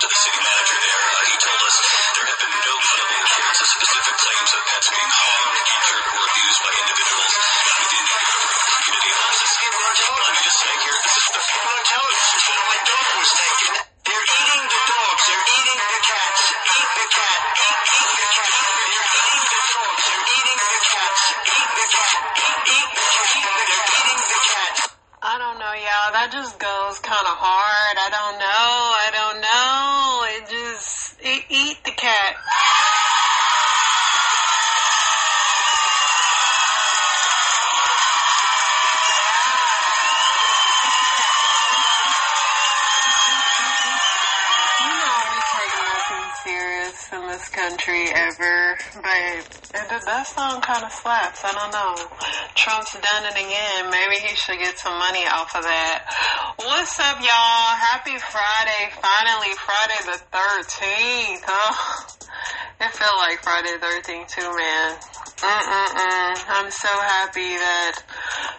to the city manager there. He told us there have been no credible reports of specific claims of pets being harmed, injured, or abused by individuals within the community. Let me just say here, this is the people on television said my dog was taken. They're eating the dogs. They're eating the cats. Eat the cat. Eat the cat. They're eating the dogs. They're eating the cats. Eat the cat. Eat the cat. They're eating the cat. I don't know, y'all. That just goes kind of hard. I don't know. It just... eat the cat. Serious in this country ever, but that song kind of slaps. I don't know. Trump's done it again. Maybe he should get some money off of that. What's up, y'all? Happy Friday. Finally, Friday the 13th. Oh, it felt like Friday the 13th too, man. I'm so happy that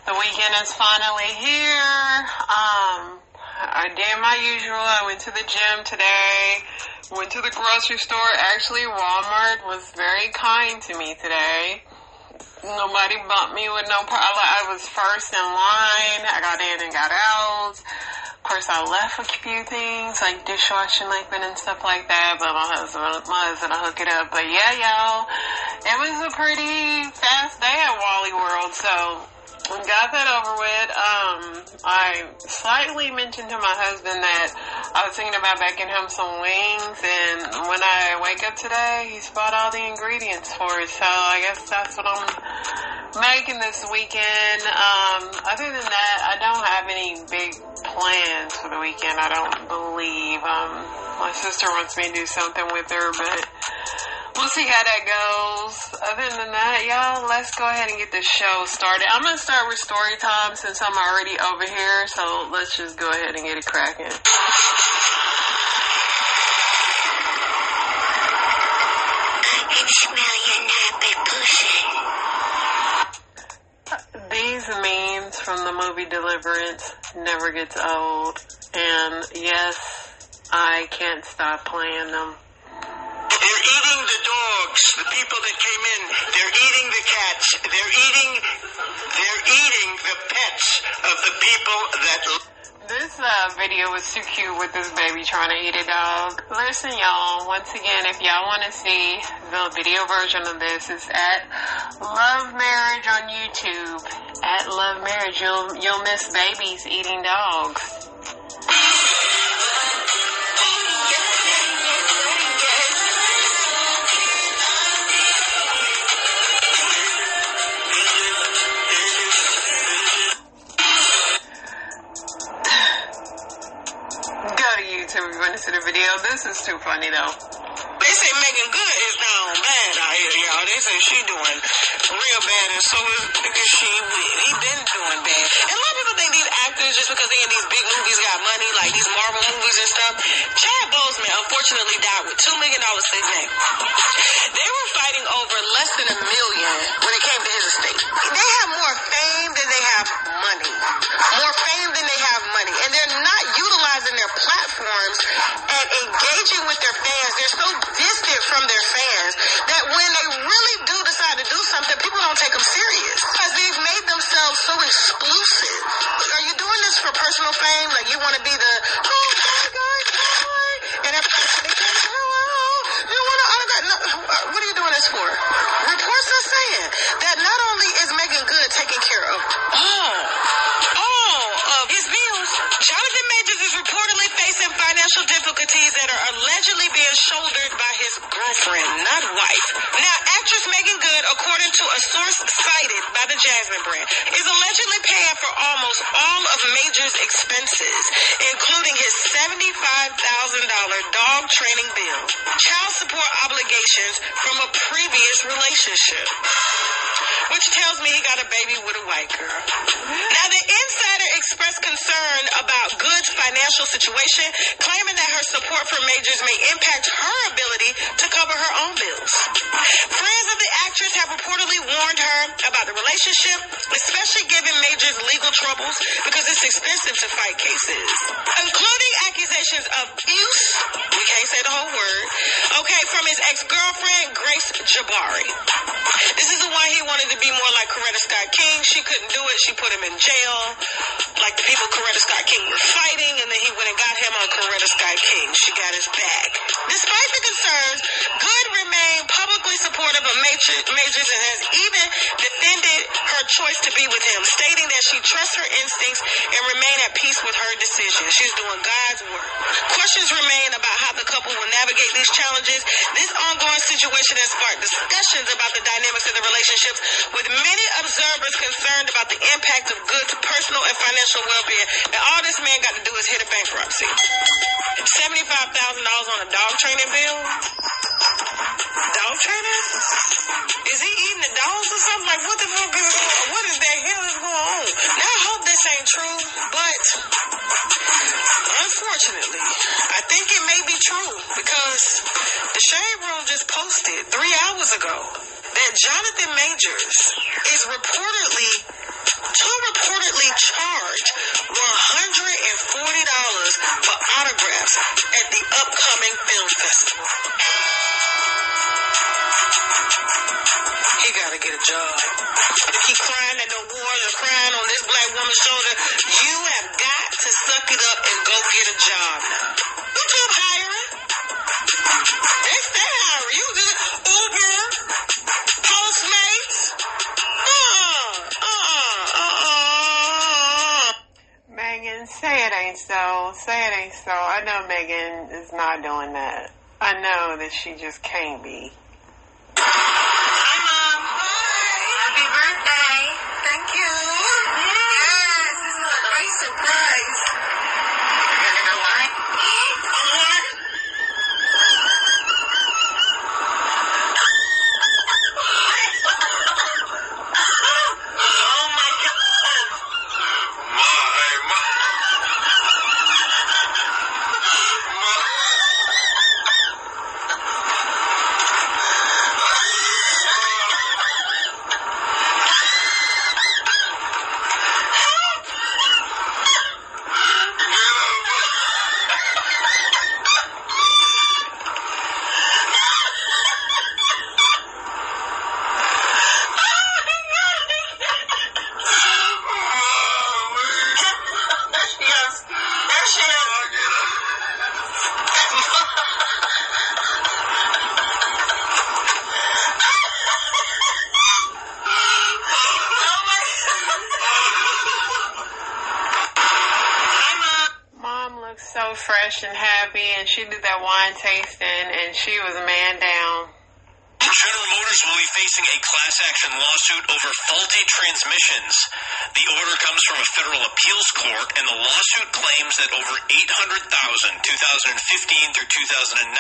the weekend is finally here. I did my usual. I went to the gym today. Went to the grocery store. Actually, Walmart was very kind to me today. Nobody bumped me with no problem. I was first in line. I got in and got out. Of course, I left a few things like dishwashing liquid and stuff like that. But my husband will hook it up. But yeah, y'all, it was a pretty fast day at Wally World. So got that over with. I slightly mentioned to my husband that I was thinking about baking him some wings, and when I wake up today, he's bought all the ingredients for it, so I guess that's what I'm making this weekend. Other than that, I don't have any big plans for the weekend, I don't believe. My sister wants me to do something with her, but we'll see how that goes. Other than that, y'all, let's go ahead and get the show started. I'm going to start with story time since I'm already over here, so let's just go ahead and get it cracking. I can smell your nappy pussy. These memes from the movie Deliverance never gets old, and yes, I can't stop playing them. They're eating the dogs, the people that came in. They're eating the cats. They're eating the pets of the people that... This video was too cute with this baby trying to eat a dog. Listen, y'all, once again, if y'all want to see the video version of this, it's at Love Marriage on YouTube. At Love Marriage, you'll miss babies eating dogs. If you want to see the video, this is too funny though. They say Megan Good is down bad out here, y'all. They say she doing real bad, and so is nigga she with. He been doing bad. And a lot of people think these actors, just because they in these big movies, got money, like these Marvel movies and stuff. Chad Boseman unfortunately died with $2 million to his name. They were fighting over less than $1 million when it came to his estate. They have more fame than they have money. More fame than they have money. And they're not utilizing their platforms and engaging with their fans. They're so distant from their fans that when they really do decide to do something, people don't take them serious because they've made themselves so exclusive. Are you doing this for personal fame? Like you want to be the, oh, guy, and everybody thinks, oh, you want to, no, what are you doing this for? Reports are saying that not only is Megan Good taking care of his bills, Jonathan Majors is reportedly facing financial difficulties that are allegedly being shouldered by his girlfriend, not wife. Now, actress Megan Good, according to a source cited by the Jasmine brand, is allegedly paying for almost all of Majors' expenses, including his $75,000 dog training bill, child support obligations from a previous relationship. which tells me he got a baby with a white girl. Now, the insider expressed concern about Good's financial situation, claiming that her support for Majors may impact her ability to cover her own bills. Friends of the actress have reportedly warned her about the relationship, especially given Majors' legal troubles, because it's expensive to fight cases, including accusations of abuse. We can't say the whole word. Okay, from his ex-girlfriend, Grace Jabari. This is the one he wanted to be more like Coretta Scott King. She couldn't do it. She put him in jail. Like the people Coretta Scott King were fighting, and then he went and got him on Coretta Scott King. She got his back. Despite the concerns, Good remained publicly supportive of Majors and has even defended her choice to be with him, stating that she trusts her instincts and remain at peace with her decision. She's doing God's work. Questions remain about how the couple will navigate these challenges. This ongoing situation has sparked discussions about the dynamics of the relationships, with many observers concerned about the impact of Good's personal and financial well-being. And all this man got to do is hit a bankruptcy. $75,000 on a dog training bill? Dog training? Is he eating the dogs or something? Like, what the fuck is going on? What is the hell is going on? Now, I hope this ain't true, but unfortunately, I think it may be true, because the Shade Room just posted 3 hours ago that Jonathan Majors is reportedly charged $140 for autographs at the upcoming film festival. He gotta get a job. To keep crying at the awards or crying on this black woman's shoulder, you have got to suck it up and go get a job now. You keep hiring. They hiring. You just Uber, Postmates. Megan, say it ain't so. Say it ain't so. I know Megan is not doing that. I know that she just can't be. Hi, Mom. Happy birthday. Thank you. Yes, this is a great surprise. You're gonna like it? Oh my God. So fresh and happy, and she did that wine tasting, and she was man down. General Motors will be facing a class action lawsuit over faulty transmissions. The order comes from a federal appeals court, and the lawsuit claims that over 800,000 2015 through 2019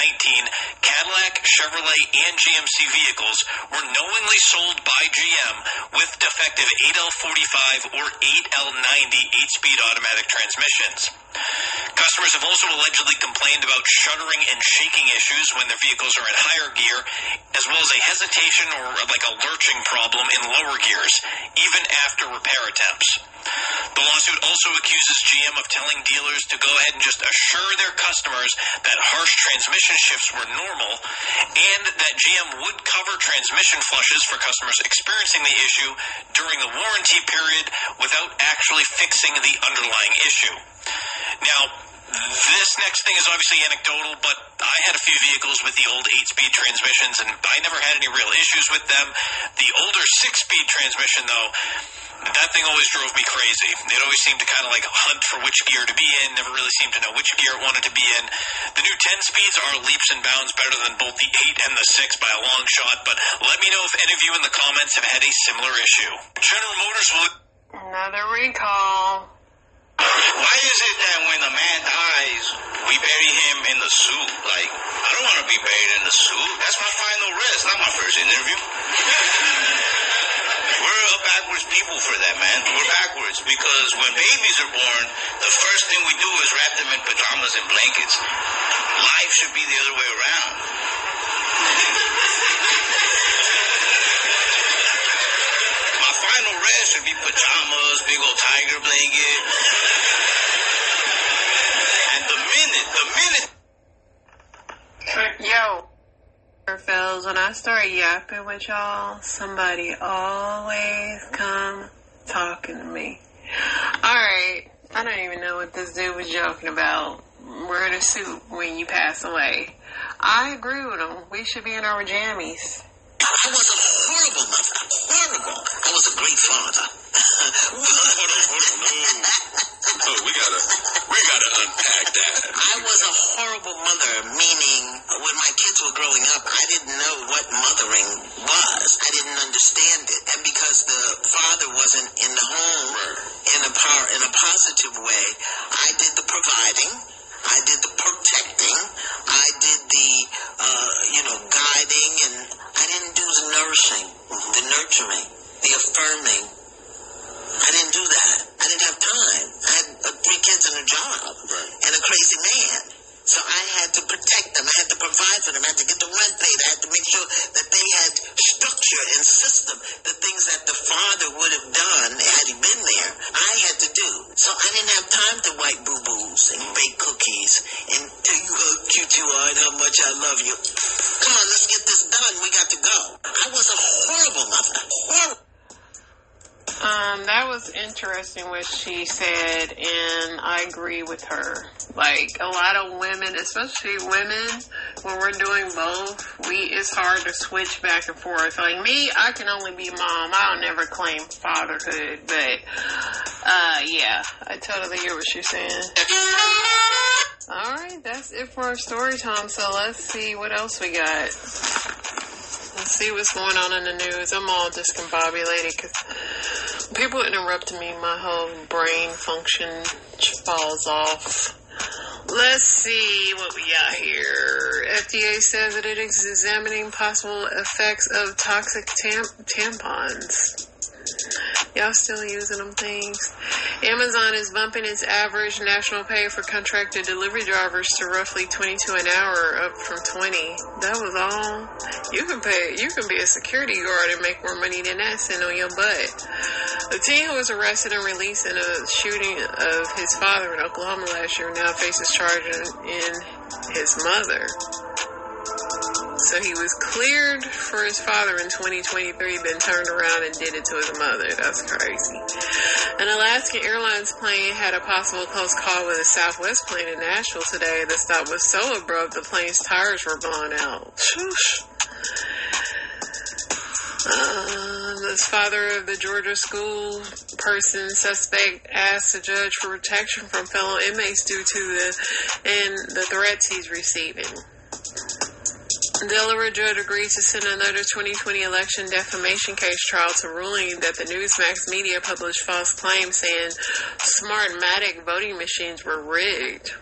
Cadillac, Chevrolet, and GMC vehicles were knowingly sold by GM with defective 8L45 or 8L90 8-speed automatic transmissions. Customers have also allegedly complained about shuddering and shaking issues when their vehicles are in higher gear, as well as a hesitation or like a lurching problem in lower gears, even after repair attempts. The lawsuit also accuses GM of telling dealers to go ahead and just assure their customers that harsh transmission shifts were normal, and that GM would cover transmission flushes for customers experiencing the issue during the warranty period without actually fixing the underlying issue. Now, this next thing is obviously anecdotal, but I had a few vehicles with the old 8-speed transmissions, and I never had any real issues with them. The older 6-speed transmission, though, that thing always drove me crazy. It always seemed to kind of like hunt for which gear to be in, never really seemed to know which gear it wanted to be in. The new 10 speeds are leaps and bounds better than both the 8 and the 6 by a long shot, but let me know if any of you in the comments have had a similar issue. General Motors will... Another recall. Why is it that when a man dies, we bury him in the suit? Like, I don't want to be buried in the suit. That's my final rest, not my first interview. backwards people for that, man. We're backwards because when babies are born, the first thing we do is wrap them in pajamas and blankets. Life should be the other way around. My final rest should be pajamas, big old tiger blanket. And the minute. Yo, fellas, when I start yapping with y'all, somebody always come talking to me. Alright, I don't even know what this dude was joking about. Wearing a suit when you pass away. I agree with him. We should be in our jammies. I was a horrible mother. Horrible. I was a great father. No, we gotta unpack that. I was a horrible mother, meaning when my kids were growing up, I didn't know what mothering was. I didn't understand it. And because the father wasn't in the home in a positive way, I did the providing. I did the protecting. I did the, guiding, and I didn't do the nourishing, the nurturing, the affirming. I didn't do that. I didn't have time. I had 3 kids and a job and a crazy man. So I had to protect them. I had to provide for them. I had to get the rent paid. I had to make sure that they had structure and system, the things that the father would have done had he been there. I had to do. So I didn't have time to wipe boo-boos and bake cookies and tell you how cute you are and how much I love you. Come on, let's get this done. We got to go. I was a horrible mother. Horrible. That was interesting what she said, and I agree with her. Like, a lot of women, especially women, when we're doing both, it's hard to switch back and forth. Like me, I can only be mom. I'll never claim fatherhood, but, yeah, I totally hear what you're saying. Alright, that's it for our story time, so let's see what else we got. Let's see what's going on in the news. I'm all discombobulated because people interrupt me. My whole brain function falls off. Let's see what we got here. FDA says that it is examining possible effects of toxic tampons. Y'all still using them things? Amazon is bumping its average national pay for contracted delivery drivers to roughly $22 an hour, up from $20. That was all. You can be a security guard and make more money than that sitting on your butt. The teen who was arrested and released in a shooting of his father in Oklahoma last year now faces charges in his mother. So he was cleared for his father in 2023, then turned around and did it to his mother. That's crazy. An Alaska Airlines plane had a possible close call with a Southwest plane in Nashville today. The stop was so abrupt the plane's tires were blown out. The father of the Georgia school person suspect asked the judge for protection from fellow inmates due to the threats he's receiving. Delaware judge agreed to send another 2020 election defamation case trial to ruling that the Newsmax media published false claims saying Smartmatic voting machines were rigged.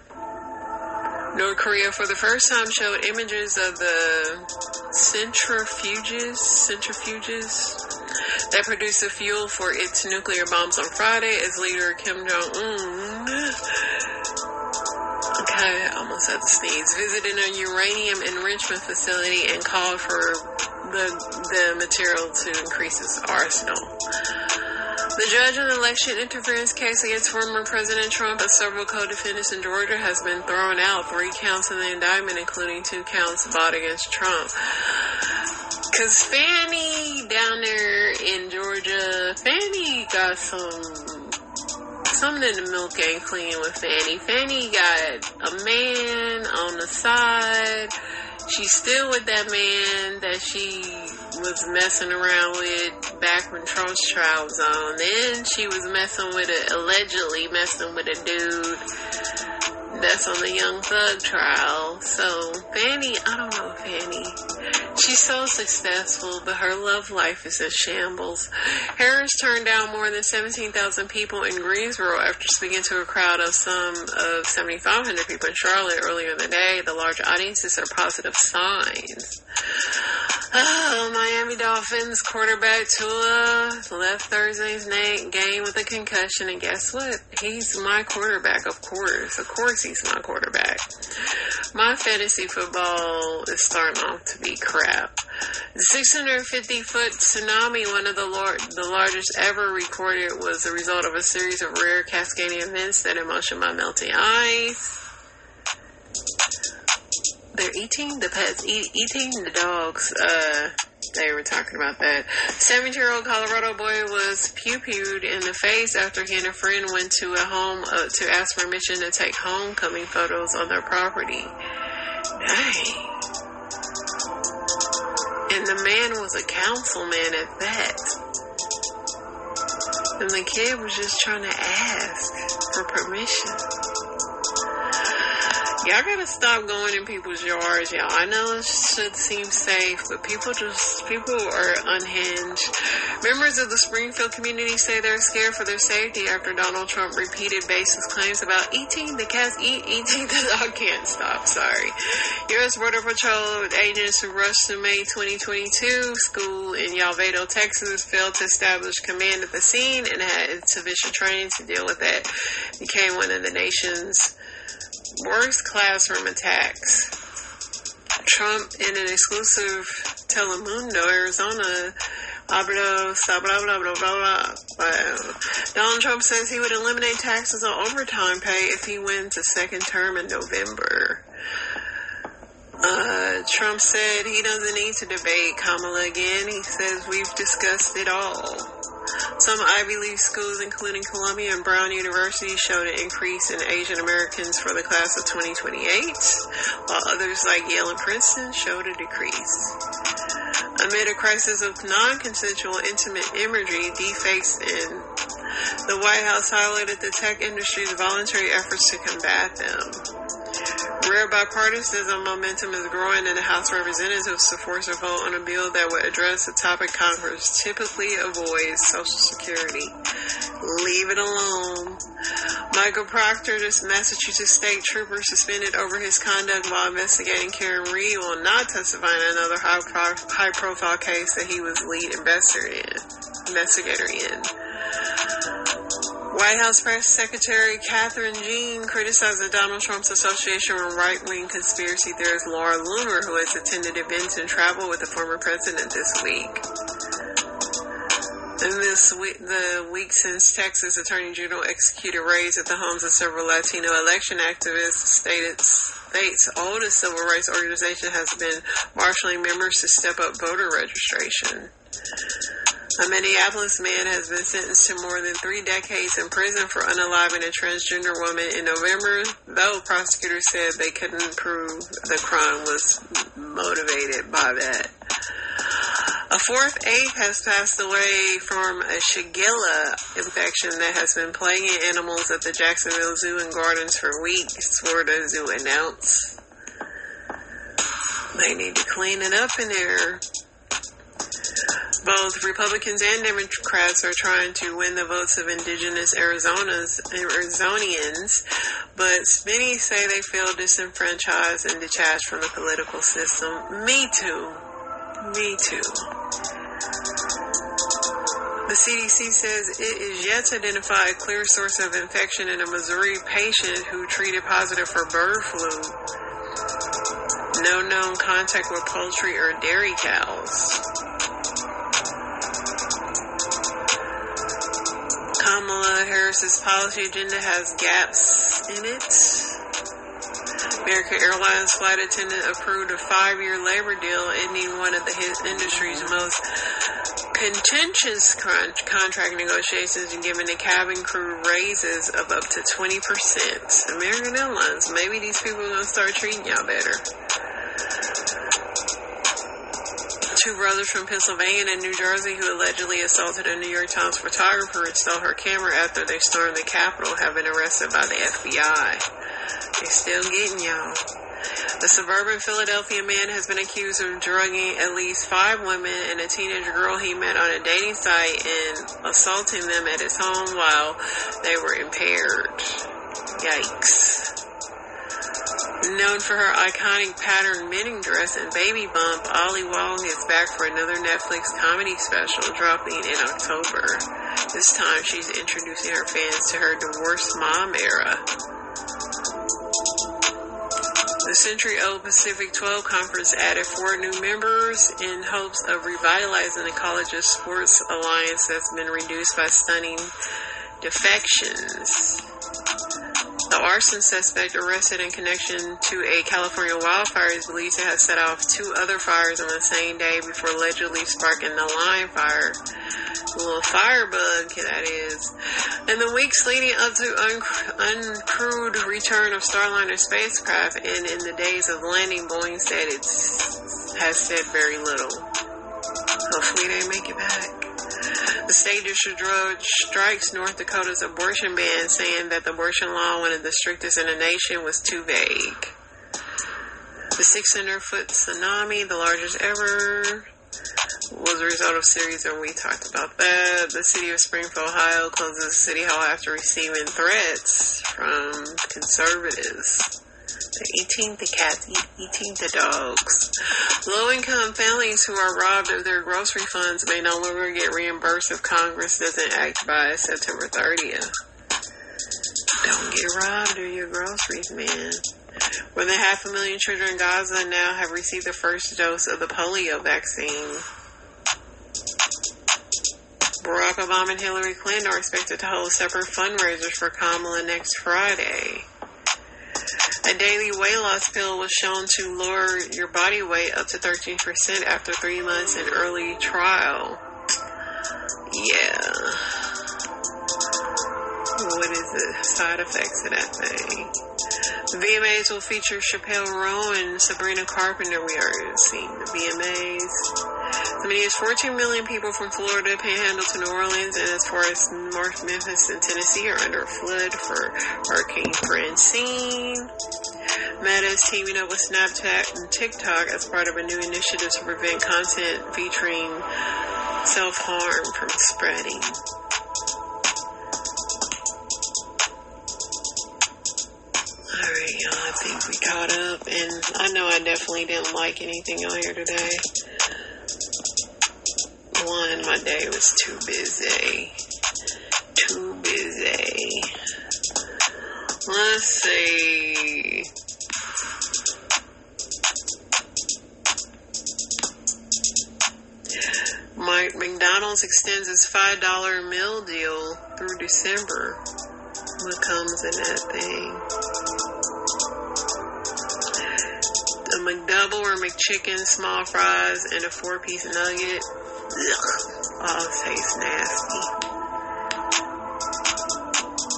North Korea for the first time showed images of the centrifuges that produce the fuel for its nuclear bombs on Friday as leader Kim Jong-un almost had to sneeze. Visited a uranium enrichment facility and called for the material to increase its arsenal. The judge in the election interference case against former President Trump and several co-defendants in Georgia has been thrown out. 3 counts in the indictment, including 2 counts brought against Trump. Because Fannie down there in Georgia, Fannie got something in the milk ain't clean with Fannie. Fannie got a man on the side. She's still with that man that she was messing around with back when Trump's trial was on. Then she was allegedly messing with a dude that's on the Young Thug trial. So Fannie, I don't know Fannie. She's so successful, but her love life is in shambles. Harris turned down more than 17,000 people in Greensboro after speaking to a crowd of 7,500 people in Charlotte earlier in the day. The large audiences are positive signs. Miami Dolphins quarterback Tua left Thursday's game with a concussion, and guess what? He's my quarterback, of course. Of course he's my quarterback. My fantasy football is starting off to be crap. The 650-foot tsunami, one of the largest ever recorded, was the result of a series of rare cascading events set in motion by melting ice. They're eating the pets, eating the dogs. They were talking about that. 17-year-old Colorado boy was pew-pewed in the face after he and a friend went to a home to ask permission to take homecoming photos on their property. Dang. And the man was a councilman at that. And the kid was just trying to ask for permission. Y'all gotta stop going in people's yards, y'all. I know it should seem safe, but people are unhinged. Members of the Springfield community say they're scared for their safety after Donald Trump repeated baseless claims about eating the cats, eating the dog. Can't stop, sorry. U.S. Border Patrol agents who rushed to May 2022 school in Yalvado, Texas, failed to establish command at the scene and had insufficient training to deal with that. Became one of the nation's worst classroom attacks. Trump, in an exclusive Telemundo, Arizona, blah, blah, blah, blah, blah, blah. Donald Trump says he would eliminate taxes on overtime pay if he wins a second term in November. Trump said he doesn't need to debate Kamala again. He says we've discussed it all. Some Ivy League schools, including Columbia and Brown University, showed an increase in Asian Americans for the class of 2028, while others like Yale and Princeton showed a decrease. Amid a crisis of non-consensual intimate imagery, deepfakes, and the White House highlighted the tech industry's voluntary efforts to combat them. Rare bipartisan momentum is growing in the House of Representatives to force a vote on a bill that would address a topic Congress typically avoids: Social Security. Leave it alone. Michael Proctor, this Massachusetts state trooper suspended over his conduct while investigating Karen Reed, will not testify in another high-profile case that he was lead investigator in. White House Press Secretary Catherine Jean criticized Donald Trump's association with right-wing conspiracy theorist Laura Loomer, who has attended events and traveled with the former president this week. In the week since Texas Attorney General executed raids at the homes of several Latino election activists, the state's oldest civil rights organization has been marshaling members to step up voter registration. A Minneapolis man has been sentenced to more than 3 decades in prison for unaliving a transgender woman in November, though prosecutors said they couldn't prove the crime was motivated by that. A fourth ape has passed away from a Shigella infection that has been plaguing animals at the Jacksonville Zoo and Gardens for weeks, Florida Zoo announced. They need to clean it up in there. Both Republicans and Democrats are trying to win the votes of indigenous Arizonians, but many say they feel disenfranchised and detached from the political system. Me too. The CDC says it is yet to identify a clear source of infection in a Missouri patient who treated positive for bird flu. No known contact with poultry or dairy cows. Kamala Harris's policy agenda has gaps in it. American Airlines flight attendant approved a 5-year labor deal, ending one of the industry's most contentious contract negotiations and giving the cabin crew raises of up to 20%. American Airlines, maybe these people are going to start treating y'all better. 2 brothers from Pennsylvania and New Jersey who allegedly assaulted a New York Times photographer and stole her camera after they stormed the Capitol have been arrested by the FBI. They're still getting y'all. The suburban Philadelphia man has been accused of drugging at least 5 women and a teenage girl he met on a dating site and assaulting them at his home while they were impaired. Yikes. Known for her iconic pattern knitting dress and baby bump, Ali Wong is back for another Netflix comedy special dropping in October. This time she's introducing her fans to her divorced mom era. The century-old Pacific 12 Conference added 4 new members in hopes of revitalizing the college's sports alliance that's been reduced by stunning defections. The arson suspect arrested in connection to a California wildfire is believed to have set off 2 other fires on the same day before allegedly sparking the line fire. A little firebug, that is. In the weeks leading up to uncrewed return of Starliner spacecraft and in the days of landing, Boeing said it has said very little. Hopefully they make it back. The state district judge strikes North Dakota's abortion ban, saying that the abortion law, one of the strictest in the nation, was too vague. The 600-foot tsunami, the largest ever, was a result of series, and we talked about that. The city of Springfield, Ohio, closes the city hall after receiving threats from conservatives. They're eating the cats, eating the dogs. Low-income families who are robbed of their grocery funds may no longer get reimbursed if Congress doesn't act by September 30th. Don't get robbed of your groceries, man. More than 500,000 children in Gaza now have received the first dose of the polio vaccine. Barack Obama and Hillary Clinton are expected to hold separate fundraisers for Kamala next Friday. A daily weight loss pill was shown to lower your body weight up to 13% after 3 months in early trial. Yeah. What is the side effects of that thing? The VMAs will feature Chappelle Roan and Sabrina Carpenter. We are seeing the VMAs. As many as 14 million people from Florida, Panhandle to New Orleans, and as far as North Memphis and Tennessee are under flood for Hurricane Francine. Meta is teaming up with Snapchat and TikTok as part of a new initiative to prevent content featuring self-harm from spreading. Alright, y'all, I think we caught up, and I know I definitely didn't like anything on here today. One, my day was too busy. Let's see. McDonald's extends its $5 meal deal through December. What comes in that thing? A McDouble or McChicken, small fries, and a 4-piece nugget. Ugh. All tastes nasty.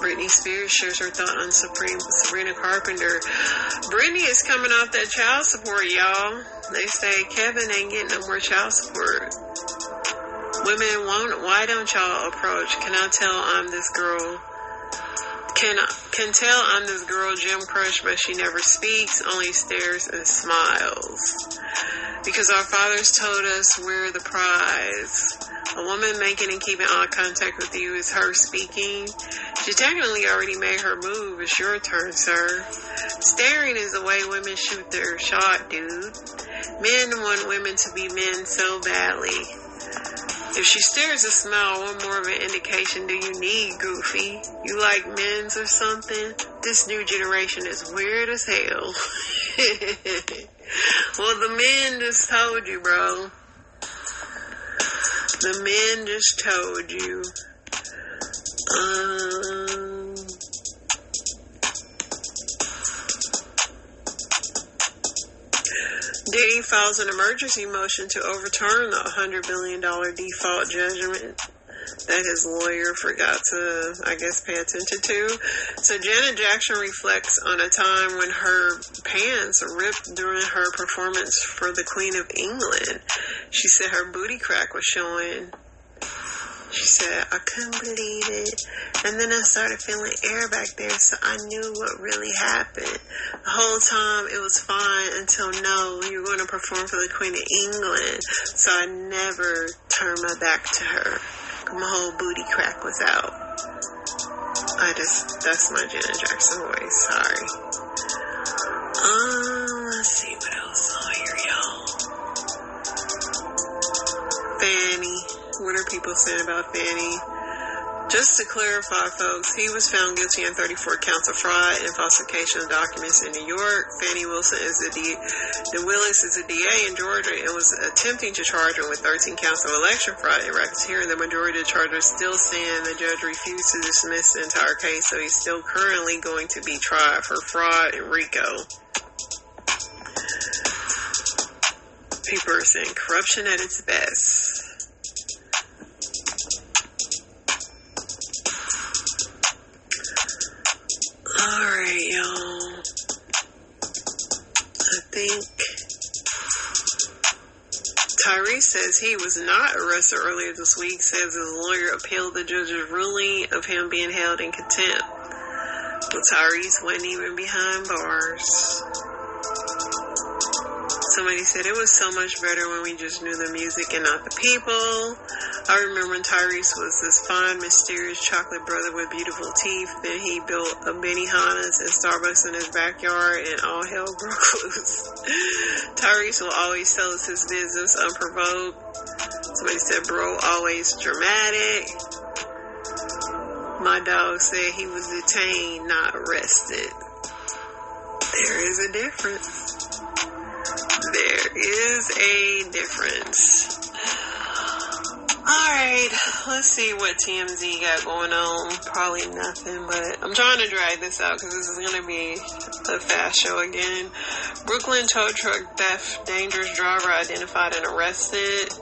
Britney Spears shares her thought on Sabrina Carpenter. Britney is coming off that child support, y'all. They say Kevin ain't getting no more child support. Women won't. Why don't y'all approach? Can tell I'm this girl, Jim Crush, but she never speaks, only stares and smiles. Because our fathers told us we're the prize. A woman making and keeping eye contact with you is her speaking. She technically already made her move. It's your turn, sir. Staring is the way women shoot their shot, dude. Men want women to be men so badly. If she stares a smile, what more of an indication do you need, Goofy? You like men's or something? This new generation is weird as hell. Well, the men just told you, bro. The men just told you. Diddy files an emergency motion to overturn the $100 billion default judgment that his lawyer forgot to, I guess, pay attention to. So Janet Jackson reflects on a time when her pants ripped during her performance for the Queen of England. She said her booty crack was showing. She said, I couldn't believe it. And then I started feeling air back there, so I knew what really happened. The whole time it was fine until, no, you're going to perform for the Queen of England. So I never turned my back to her. My whole booty crack was out. That's my Janet Jackson voice, sorry. Let's see what else on here, y'all. Fanny. What are people saying about Fanny? Just to clarify, folks, he was found guilty on 34 counts of fraud and falsification of documents in New York. Fannie Wilson is Willis is a DA in Georgia and was attempting to charge him with 13 counts of election fraud and racketeering. The majority of the charges still stand. The judge refused to dismiss the entire case, so he's still currently going to be tried for fraud and RICO. People are saying corruption at its best. Alright, y'all. I think Tyrese says he was not arrested earlier this week, says his lawyer appealed the judge's ruling of him being held in contempt. But Tyrese wasn't even behind bars. Somebody said it was so much better when we just knew the music and not the people. I remember when Tyrese was this fine, mysterious chocolate brother with beautiful teeth. Then he built a Benihana's and Starbucks in his backyard and all hell broke loose. Tyrese will always tell us his business unprovoked. Somebody said, bro, always dramatic. My dog said he was detained, not arrested. There is a difference. There is a difference. Alright, let's see what TMZ got going on. Probably nothing, but I'm trying to drag this out because this is going to be a fast show again. Brooklyn tow truck theft, dangerous driver identified and arrested.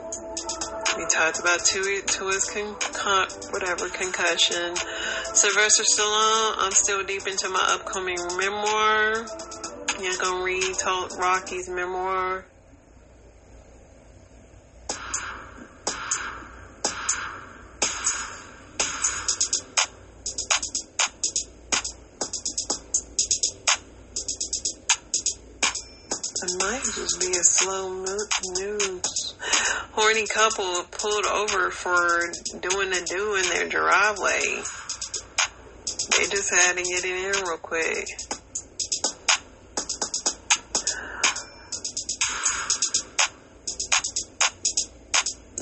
We talked about to his concussion. Sylvester Stallone, I'm still deep into my upcoming memoir. You're gonna read Rocky's memoir. It might just be a slow news. Horny couple pulled over for doing a do in their driveway. They just had to get it in real quick.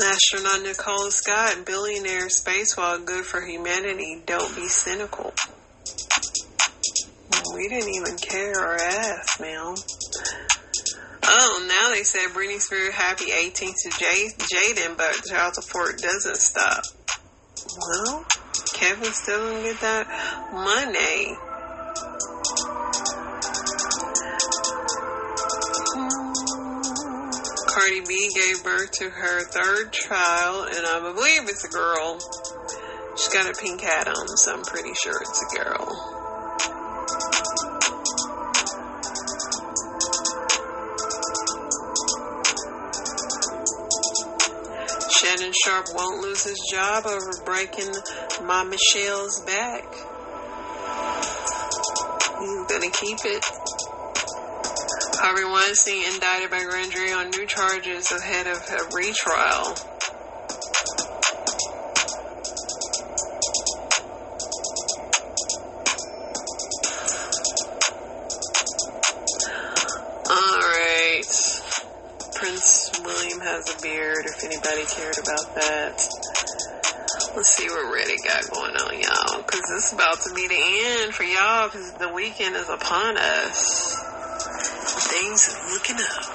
Astronaut Nicole Scott, billionaire spacewalk good for humanity. Don't be cynical. We didn't even care or ask, man. Oh, now they said Britney Spears happy 18th to Jaden, but child support doesn't stop. Well, Kevin still didn't get that money. Cardi B gave birth to her third child, and I believe it's a girl. She's got a pink hat on, so I'm pretty sure it's a girl. Shannon Sharp won't lose his job over breaking my Michelle's back. He's gonna keep it. Harvey Weinstein indicted by grand jury on new charges ahead of a retrial. Alright. Prince William has a beard, if anybody cared about that. Let's see what Reddit got going on, y'all. Because this is about to be the end for y'all, because the weekend is upon us. Things are looking up.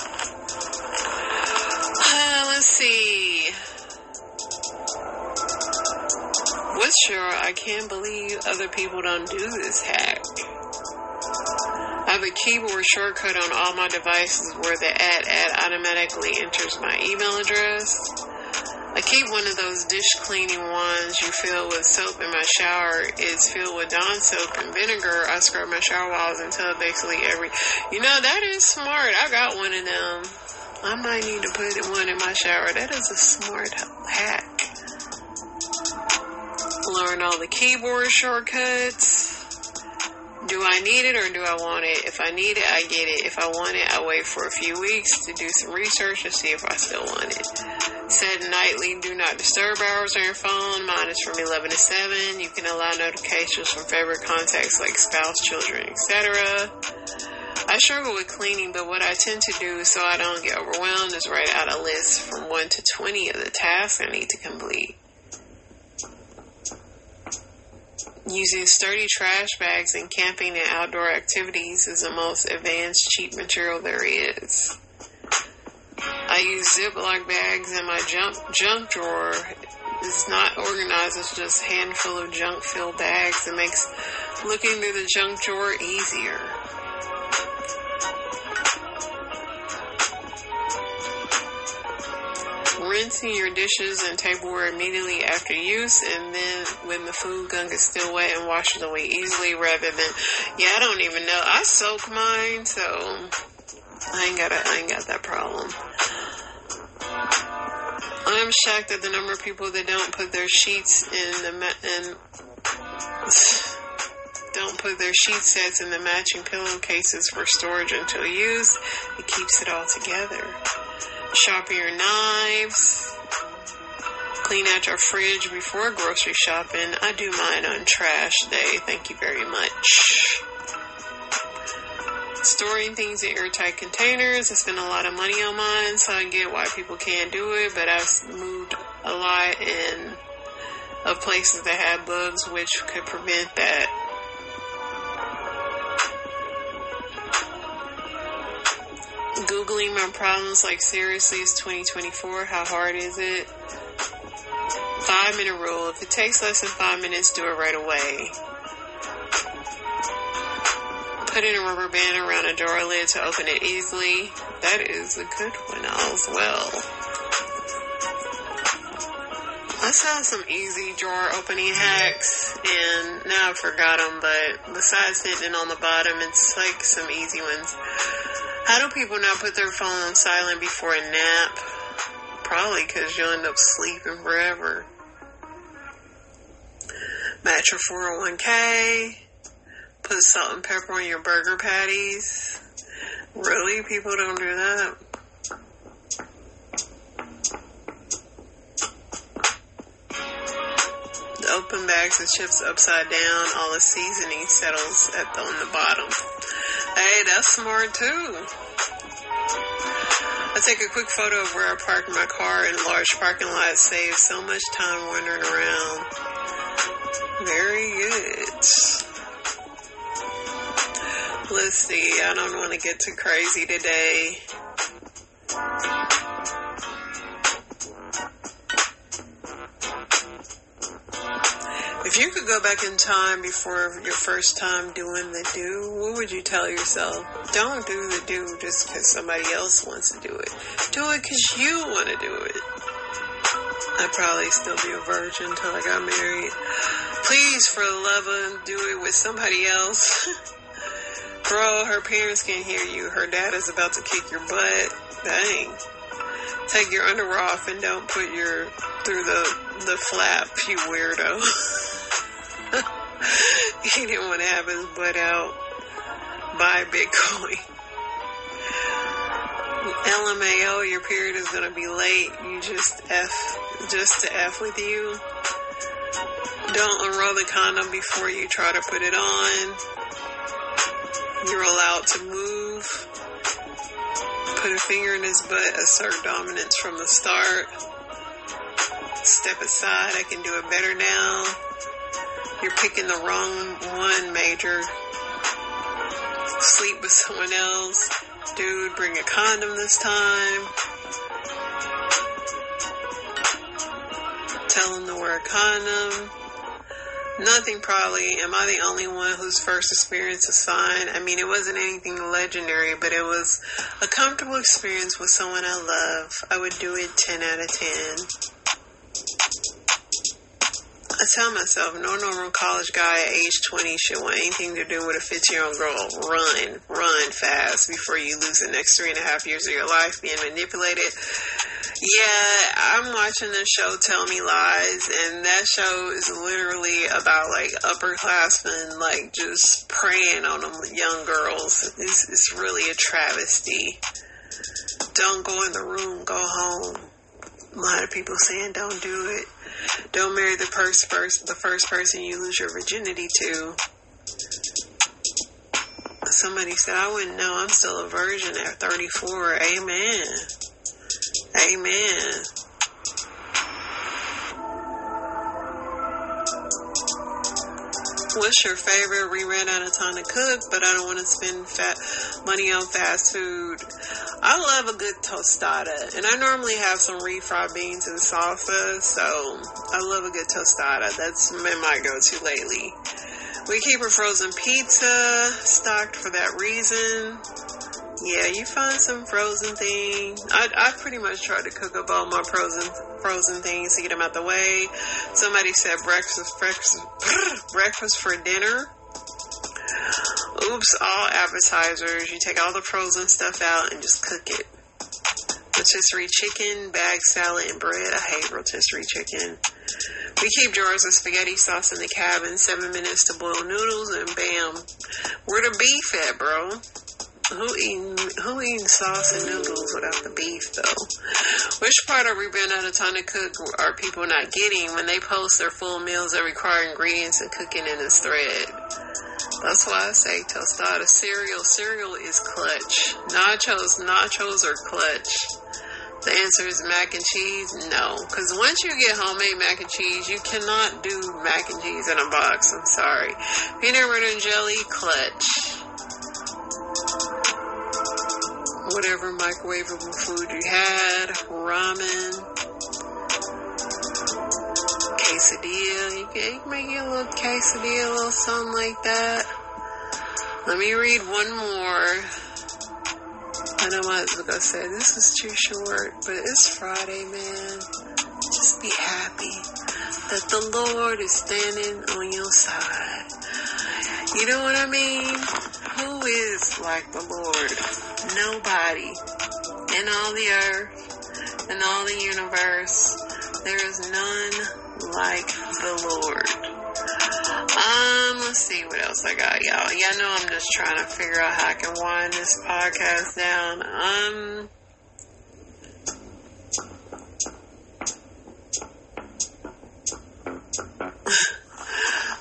Let's see. What's your I can't believe other people don't do this hack? I have a keyboard shortcut on all my devices where the ad automatically enters my email address. I keep one of those dish cleaning wands you fill with soap in my shower. It's filled with Dawn soap and vinegar. I scrub my shower walls until basically that is smart. I got one of them. I might need to put one in my shower. That is a smart hack. Learn all the keyboard shortcuts. Do I need it or do I want it? If I need it, I get it. If I want it, I wait for a few weeks to do some research to see if I still want it. Set nightly do not disturb hours on your phone. Mine is from 11 to 7. You can allow notifications from favorite contacts like spouse, children, etc. I struggle with cleaning, but what I tend to do so I don't get overwhelmed is write out a list from 1 to 20 of the tasks I need to complete. Using sturdy trash bags in camping and outdoor activities is the most advanced cheap material there is. I use Ziploc bags in my junk drawer. It's not organized, it's just a handful of junk-filled bags. It makes looking through the junk drawer easier. Rinsing your dishes and tableware immediately after use, and then when the food gunk is still wet, and wash it away easily rather than, I don't even know. I soak mine, so I ain't got that problem. I'm shocked at the number of people that don't put their sheets don't put their sheet sets in the matching pillowcases for storage until used. It keeps it all together. Sharpen your knives. Clean out your fridge before grocery shopping. I do mine on trash day. Thank you very much. Storing things in airtight containers. I spend a lot of money on mine, so I get why people can't do it, but I've moved a lot of places that had bugs, which could prevent that. Googling my problems, like, seriously, it's 2024. How hard is it? 5-minute rule. If it takes less than 5 minutes, do it right away. Putting a rubber band around a drawer lid to open it easily. That is a good one as well. I saw some easy drawer opening hacks, and now I forgot them, but besides hitting on the bottom, it's like some easy ones. How do people not put their phone on silent before a nap? Probably because you'll end up sleeping forever. Match your 401k. Put salt and pepper on your burger patties. Really? People don't do that? Open bags of chips upside down. All the seasoning settles on the bottom. Hey, that's smart too. I take a quick photo of where I park my car in large parking lots. Saves so much time wandering around. Very good. Let's see. I don't want to get too crazy today. If you could go back in time before your first time doing the do, what would you tell yourself? Don't do the do just because somebody else wants to do it. Do it because you want to do it. I'd probably still be a virgin until I got married. Please, for the love of, do it with somebody else. Bro, her parents can't hear you. Her dad is about to kick your butt. Dang. Take your underwear off and don't put through the flap, you weirdo. He didn't want to have his butt out. Buy Bitcoin. LMAO, your period is going to be late. You just to F with you. Don't unroll the condom before you try to put it on. You're allowed to move. Put a finger in his butt. Assert dominance from the start. Step aside. I can do it better now. You're picking the wrong one, Major. Sleep with someone else. Dude, bring a condom this time. Tell him to wear a condom. Nothing probably. Am I the only one whose first experience is fine? I mean, it wasn't anything legendary, but it was a comfortable experience with someone I love. I would do it 10 out of 10. I tell myself, no normal college guy at age 20 should want anything to do with a 15-year-old girl. Run fast before you lose the next 3.5 years of your life being manipulated. Yeah, I'm watching the show Tell Me Lies, and that show is literally about, like, upperclassmen, like, just preying on them young girls. It's really a travesty. Don't go in the room, go home. A lot of people saying don't do it. Don't marry the first person you lose your virginity to. That's somebody said, I wouldn't know. I'm still a virgin at 34. Amen. Amen. What's your favorite? We ran out of time to cook, but I don't want to spend money on fast food. I love a good tostada, and I normally have some refried beans and salsa, so I love a good tostada. That's been my go-to lately. We keep a frozen pizza stocked for that reason. Yeah, you find some frozen thing. I pretty much try to cook up all my frozen things to get them out the way. Somebody said breakfast for dinner. Oops, all appetizers. You take all the frozen stuff out and just cook it. Rotisserie chicken, bag salad, and bread. I hate rotisserie chicken. We keep jars of spaghetti sauce in the cabin. 7 minutes to boil noodles, and bam. Where the beef at, bro? Who eating sauce and noodles without the beef, though? Which part are we running out of time to cook are people not getting when they post their full meals that require ingredients and cooking in this thread? That's why I say tostada. Cereal is clutch. Nachos are clutch. The answer is mac and cheese. No, because once you get homemade mac and cheese, you cannot do mac and cheese in a box. I'm sorry. Peanut butter and jelly, clutch. Whatever microwavable food you had, ramen, quesadilla. You can make you a little quesadilla, a little something like that. Let me read one more. I know my husband gonna say this is too short, but it's Friday, man. Just be happy that the Lord is standing on your side. You know what I mean? Who is like the Lord? Nobody. In all the earth, in all the universe, there is none like the Lord. Let's see what else I got, y'all. Y'all know I'm just trying to figure out how I can wind this podcast down.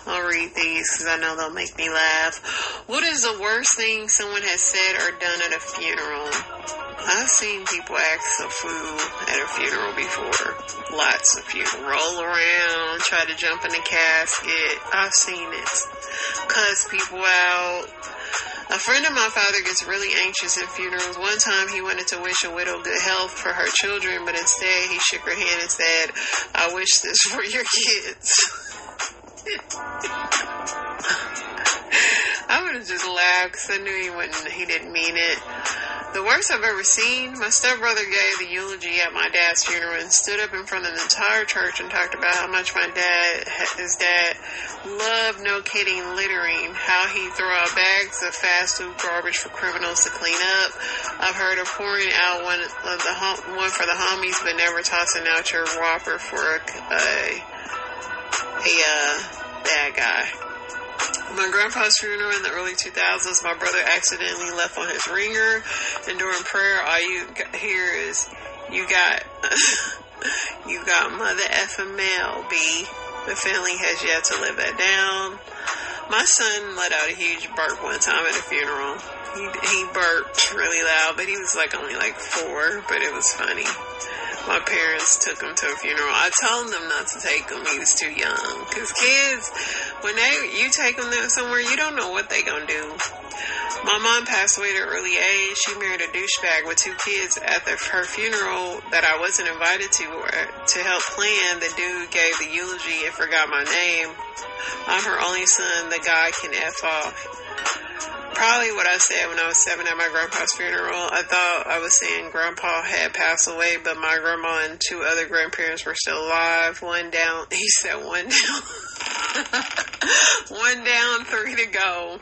I'll read these because I know they'll make me laugh. What is the worst thing someone has said or done at a funeral? I've seen people ask for food at a funeral before. Lots of people roll around, try to jump in the casket. I've seen it. Cuss people out. A friend of my father gets really anxious at funerals. One time he wanted to wish a widow good health for her children, but instead he shook her hand and said, I wish this for your kids. I would have just laughed because I knew he didn't mean it. The worst I've ever seen, my stepbrother gave the eulogy at my dad's funeral and stood up in front of the entire church and talked about how much his dad loved, no kidding, littering, how he threw out bags of fast food garbage for criminals to clean up. I've heard of pouring out one for the homies, but never tossing out your Whopper for a bad guy. My grandpa's funeral in the early 2000s, my brother accidentally left on his ringer, and during prayer, all you hear is, you got Mother FML, B. The family has yet to live that down. My son let out a huge burp one time at a funeral. He burped really loud, but he was only 4, but it was funny. My parents took him to a funeral. I told them not to take him. He was too young. Because kids, when you take them there somewhere, you don't know what they gonna do. My mom passed away at an early age. She married a douchebag with 2 kids. At her funeral that I wasn't invited to help plan, the dude gave the eulogy and forgot my name. I'm her only son. The guy can F off. Probably what I said when I was 7 at my grandpa's funeral. I thought I was saying grandpa had passed away, but my grandma and 2 other grandparents were still alive. 1 down. He said 1 down. 1 down, 3 to go.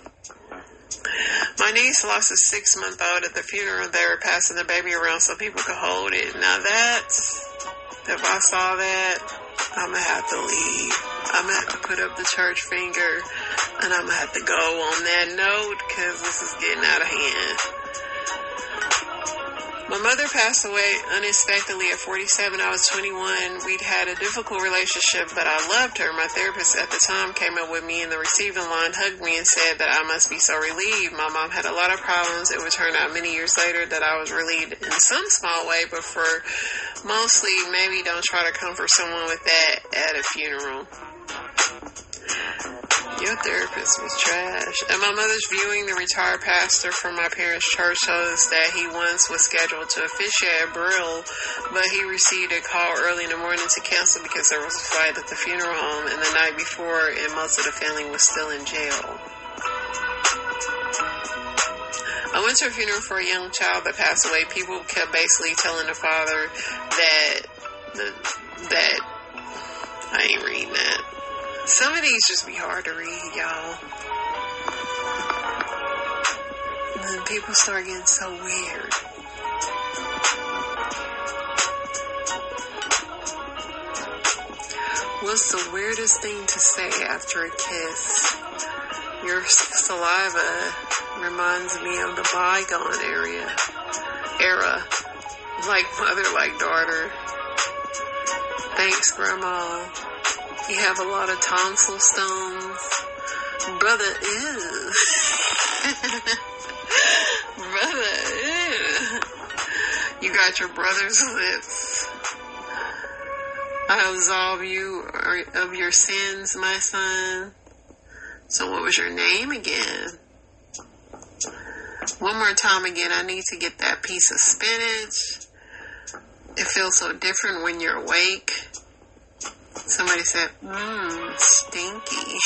My niece lost a 6-month-old at the funeral. They were passing the baby around so people could hold it. Now if I saw that, I'm going to have to leave. I'm going to have to put up the church finger, and I'm going to have to go on that note because this is getting out of hand. My mother passed away unexpectedly at 47. I was 21. We'd had a difficult relationship, but I loved her. My therapist at the time came up with me in the receiving line, hugged me, and said that I must be so relieved. My mom had a lot of problems. It would turn out many years later that I was relieved in some small way, but for mostly, maybe don't try to comfort someone with that at a funeral. Your therapist was trash. At my mother's viewing, the retired pastor from my parents' church told us that he once was scheduled to officiate a burial, but he received a call early in the morning to cancel because there was a fight at the funeral home, and the night before, and most of the family was still in jail. I went to a funeral for a young child that passed away. People kept basically telling the father that I ain't reading that. Some of these just be hard to read, y'all. And then people start getting so weird. What's the weirdest thing to say after a kiss? Your saliva reminds me of the bygone era. Like mother, like daughter. Thanks, Grandma. You have a lot of tonsil stones. Brother, ew. Brother, ew. You got your brother's lips. I absolve you of your sins, my son. So what was your name again? One more time again, I need to get that piece of spinach. It feels so different when you're awake. Somebody said, stinky.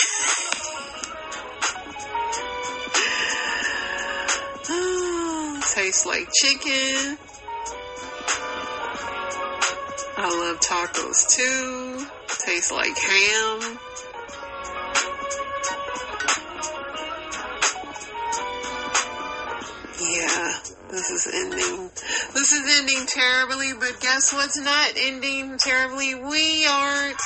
Tastes like chicken. I love tacos too. Tastes like ham. Yeah, this is ending terribly, but guess what's not ending terribly? We aren't.